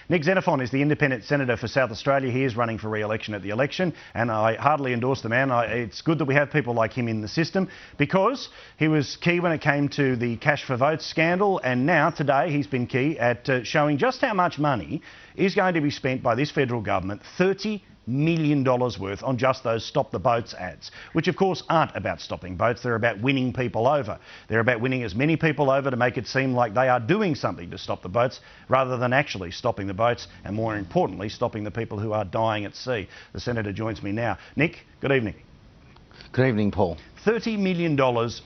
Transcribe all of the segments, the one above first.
Nick Xenophon is the Independent Senator for South Australia. He is running for re-election at the election, and I heartily endorse the man. It's good that we have people like him in the system, because he was key when it came to the cash for votes scandal, and now, today, he's been key at showing just how much money is going to be spent by this federal government, $30 million worth, on just those Stop the Boats ads, which of course aren't about stopping boats. They're about winning people over. They're about winning as many people over to make it seem like they are doing something to stop the boats, rather than actually stopping the boats, and more importantly, stopping the people who are dying at sea. The Senator joins me now. Nick, good evening. Good evening, Paul. $30 million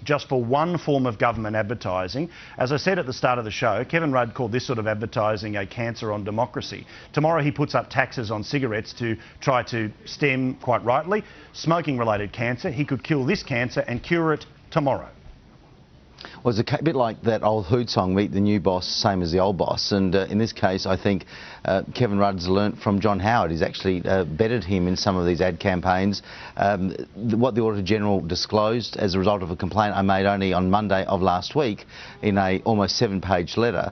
just for one form of government advertising. As I said at the start of the show, Kevin Rudd called this sort of advertising a cancer on democracy. Tomorrow he puts up taxes on cigarettes to try to stem, quite rightly, smoking-related cancer. He could kill this cancer and cure it tomorrow. Well, it's a bit like that old Hoot song, meet the new boss, same as the old boss. And in this case, I think Kevin Rudd's learnt from John Howard. He's actually bettered him in some of these ad campaigns. What the Auditor General disclosed as a result of a complaint I made only on Monday of last week in a almost 7-page letter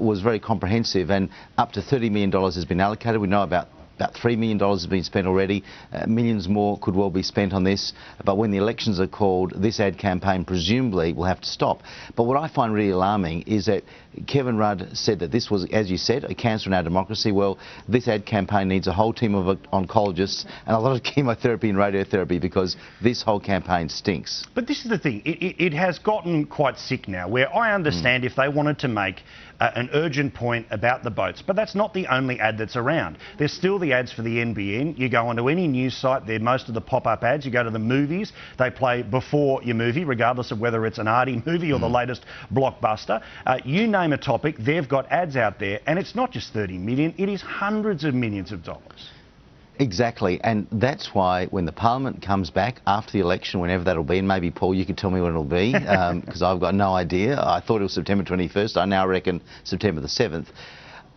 was very comprehensive, and up to $30 million has been allocated. We know about $3 million has been spent already. Millions more could well be spent on this. But when the elections are called, this ad campaign presumably will have to stop. But what I find really alarming is that Kevin Rudd said that this was, as you said, a cancer in our democracy. Well, this ad campaign needs a whole team of oncologists and a lot of chemotherapy and radiotherapy, because this whole campaign stinks. But this is the thing. It has gotten quite sick now, where I understand if they wanted to make an urgent point about the boats, but that's not the only ad that's around. There's still the ads for the NBN. You go onto any news site, they're most of the pop-up ads. You go to the movies, they play before your movie, regardless of whether it's an arty movie or the latest blockbuster. You name a topic, they've got ads out there, and it's not just 30 million, it is hundreds of millions of dollars. Exactly, and that's why when the Parliament comes back after the election, whenever that'll be, and maybe, Paul, you could tell me when it'll be, because I've got no idea. I thought it was September 21st, I now reckon September the 7th.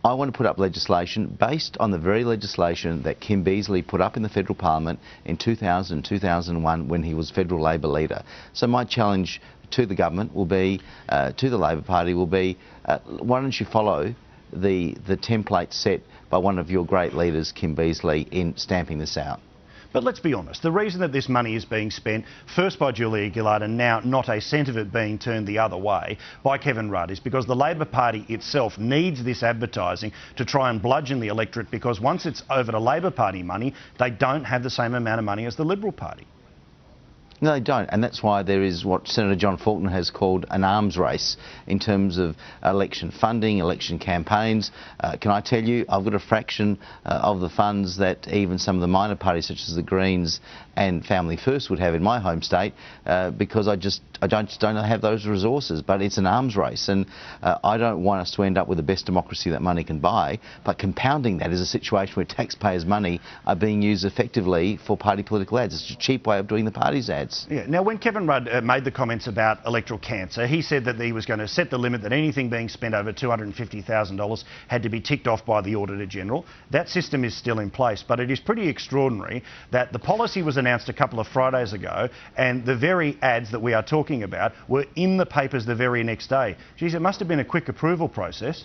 I want to put up legislation based on the very legislation that Kim Beazley put up in the federal parliament in 2000 and 2001 when he was federal Labor leader. So my challenge to the government will be, to the Labor Party will be, why don't you follow the template set by one of your great leaders, Kim Beazley, in stamping this out? But let's be honest, the reason that this money is being spent, first by Julia Gillard and now not a cent of it being turned the other way by Kevin Rudd, is because the Labor Party itself needs this advertising to try and bludgeon the electorate, because once it's over to Labor Party money, they don't have the same amount of money as the Liberal Party. No, they don't, and that's why there is what Senator John Faulkner has called an arms race in terms of election funding, election campaigns. Can I tell you, I've got a fraction of the funds that even some of the minor parties such as the Greens and Family First would have in my home state, because I don't have those resources. But it's an arms race, and I don't want us to end up with the best democracy that money can buy, but compounding that is a situation where taxpayers' money are being used effectively for party political ads. It's a cheap way of doing the party's ads. Yeah. Now, when Kevin Rudd made the comments about electoral cancer, he said that he was going to set the limit that anything being spent over $250,000 had to be ticked off by the Auditor General. That system is still in place, but it is pretty extraordinary that the policy was announced a couple of Fridays ago, and the very ads that we are talking about were in the papers the very next day. Geez, it must have been a quick approval process.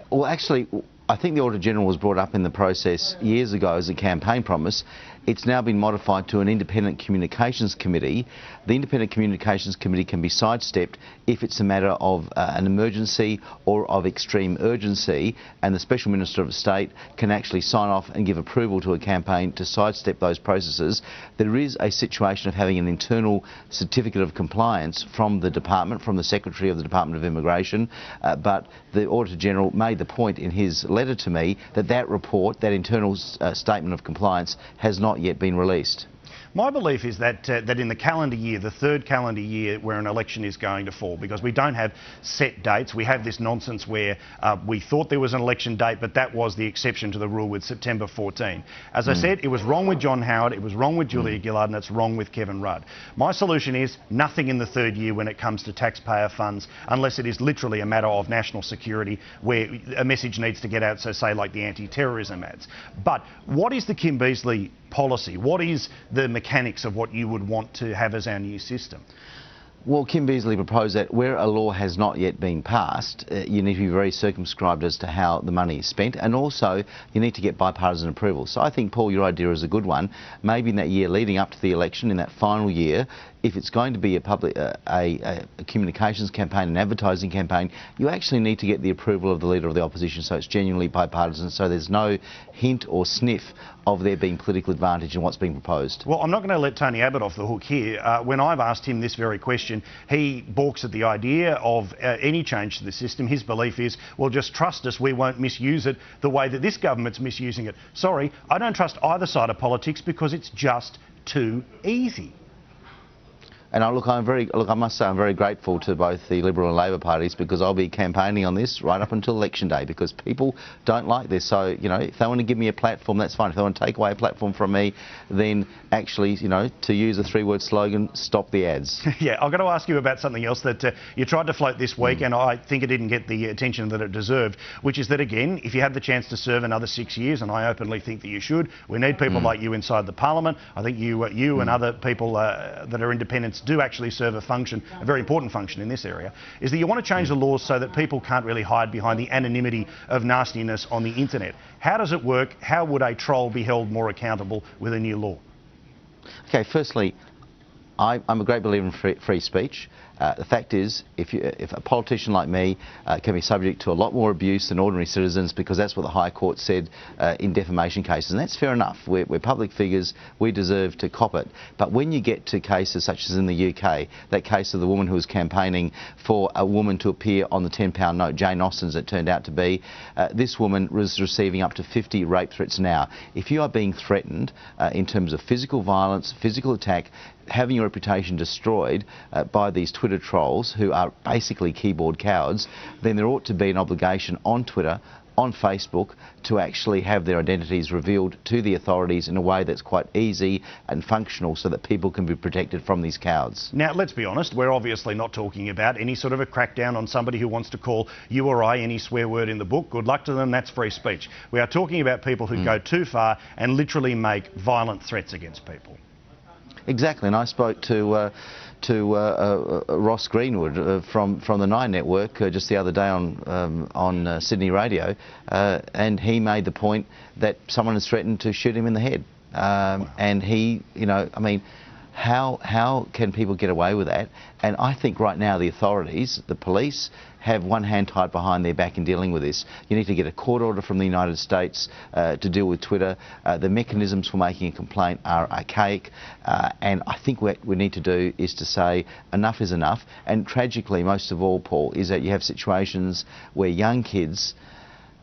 Well, actually, I think the Auditor General was brought up in the process years ago as a campaign promise. It's now been modified to an Independent Communications Committee. The Independent Communications Committee can be sidestepped if it's a matter of an emergency or of extreme urgency, and the Special Minister of State can actually sign off and give approval to a campaign to sidestep those processes. There is a situation of having an internal certificate of compliance from the department, from the Secretary of the Department of Immigration, but the Auditor General made the point in his letter to me that that report, that internal statement of compliance, has not yet been released. My belief is that in the calendar year, the third calendar year where an election is going to fall, because we don't have set dates, we have this nonsense where we thought there was an election date, but that was the exception to the rule with September 14. As I said, it was wrong with John Howard, it was wrong with Julia Gillard, and it's wrong with Kevin Rudd. My solution is nothing in the third year when it comes to taxpayer funds, unless it is literally a matter of national security where a message needs to get out, so say like the anti-terrorism ads. But what is the Kim Beazley policy? What is the mechanics of what you would want to have as our new system? Well, Kim Beazley proposed that where a law has not yet been passed, you need to be very circumscribed as to how the money is spent, and also you need to get bipartisan approval. So I think, Paul, your idea is a good one. Maybe in that year leading up to the election, in that final year, if it's going to be a communications campaign, an advertising campaign, you actually need to get the approval of the Leader of the Opposition, so it's genuinely bipartisan, so there's no hint or sniff of there being political advantage in what's being proposed. Well, I'm not going to let Tony Abbott off the hook here. When I've asked him this very question, he balks at the idea of any change to the system. His belief is, well, just trust us, we won't misuse it the way that this government's misusing it. Sorry, I don't trust either side of politics because it's just too easy. And I must say I'm very grateful to both the Liberal and Labor parties, because I'll be campaigning on this right up until election day, because people don't like this. So, you know, if they want to give me a platform, that's fine. If they want to take away a platform from me, then actually, you know, to use a three-word slogan, stop the ads. Yeah, I've got to ask you about something else that you tried to float this week, and I think it didn't get the attention that it deserved, which is that, again, if you have the chance to serve another 6 years, and I openly think that you should, we need people like you inside the Parliament. I think you and other people that are independents do actually serve a function, a very important function in this area, is that you want to change the laws so that people can't really hide behind the anonymity of nastiness on the internet. How does it work? How would a troll be held more accountable with a new law? Okay, firstly, I'm a great believer in free speech. The fact is, if a politician like me can be subject to a lot more abuse than ordinary citizens, because that's what the High Court said in defamation cases, and that's fair enough. We're public figures, we deserve to cop it. But when you get to cases such as in the UK, that case of the woman who was campaigning for a woman to appear on the £10 note, Jane Austen's it turned out to be, this woman was receiving up to 50 rape threats now. If you are being threatened in terms of physical violence, physical attack, having your reputation destroyed by these Twitter trolls who are basically keyboard cowards, then there ought to be an obligation on Twitter, on Facebook, to actually have their identities revealed to the authorities in a way that's quite easy and functional, so that people can be protected from these cowards. Now, let's be honest, we're obviously not talking about any sort of a crackdown on somebody who wants to call you or I any swear word in the book. Good luck to them, that's free speech. We are talking about people who go too far and literally make violent threats against people. Exactly, and I spoke to Ross Greenwood from the Nine Network just the other day on Sydney radio, and he made the point that someone has threatened to shoot him in the head. And he, you know, I mean, how can people get away with that? And I think right now the authorities, the police, have one hand tied behind their back in dealing with this. You need to get a court order from the United States to deal with Twitter. The mechanisms for making a complaint are archaic, and I think what we need to do is to say enough is enough. And tragically, most of all, Paul, is that you have situations where young kids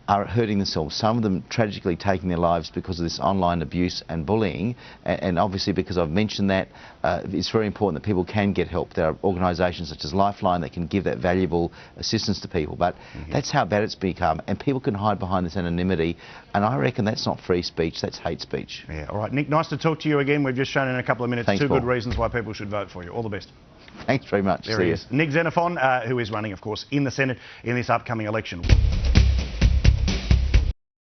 are hurting themselves, some of them tragically taking their lives because of this online abuse and bullying, and obviously, because I've mentioned that, it's very important that people can get help. There are organisations such as Lifeline that can give that valuable assistance to people, but that's how bad it's become, and people can hide behind this anonymity, and I reckon that's not free speech, that's hate speech. Yeah, all right, Nick, nice to talk to you again. We've just shown in a couple of minutes Thanks, two Paul. good reasons why people should vote for you. All the best. Thanks very much. There he is, Nick Xenophon, who is running, of course, in the Senate in this upcoming election.